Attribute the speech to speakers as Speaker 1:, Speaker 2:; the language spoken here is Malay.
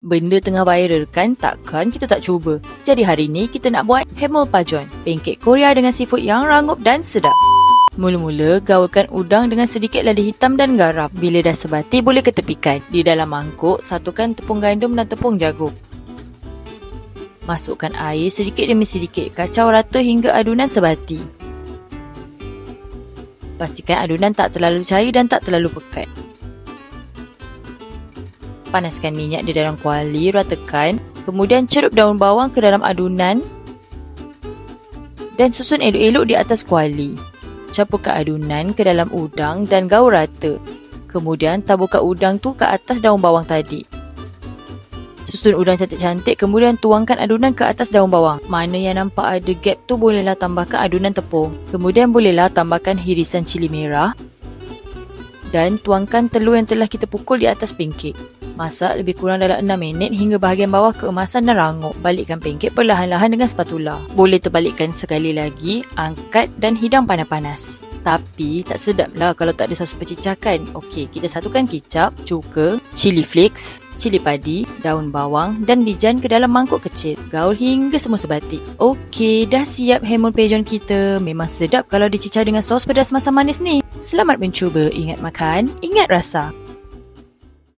Speaker 1: Benda tengah viral kan, takkan kita tak cuba. Jadi hari ni kita nak buat Haemul Pajeon, pancake Korea dengan seafood yang rangup dan sedap. Mula-mula, gaulkan udang dengan sedikit lada hitam dan garam. Bila dah sebati, boleh ketepikan. Di dalam mangkuk, satukan tepung gandum dan tepung jagung. Masukkan air sedikit demi sedikit, kacau rata hingga adunan sebati. Pastikan adunan tak terlalu cair dan tak terlalu pekat. Panaskan minyak di dalam kuali, ratakan. Kemudian cerup daun bawang ke dalam adunan dan susun elok-elok di atas kuali. Campurkan adunan ke dalam udang dan gaul rata. Kemudian taburkan udang tu ke atas daun bawang tadi. Susun udang cantik-cantik, kemudian tuangkan adunan ke atas daun bawang. Mana yang nampak ada gap tu bolehlah tambahkan adunan tepung. Kemudian bolehlah tambahkan hirisan cili merah dan tuangkan telur yang telah kita pukul di atas pancake. Masak lebih kurang dalam 6 minit hingga bahagian bawah keemasan dan rangup. Balikkan pancake perlahan-lahan dengan spatula. Boleh terbalikkan sekali lagi, angkat dan hidang panas-panas. Tapi tak sedaplah kalau tak ada sos percicakan. Okey, kita satukan kicap, cuka, chili flakes, cili padi, daun bawang dan wijan ke dalam mangkuk kecil. Gaul hingga semua sebati. Okey, dah siap Haemul Pajeon kita. Memang sedap kalau dicicah dengan sos pedas masam manis ni. Selamat mencuba. Ingat makan, ingat rasa.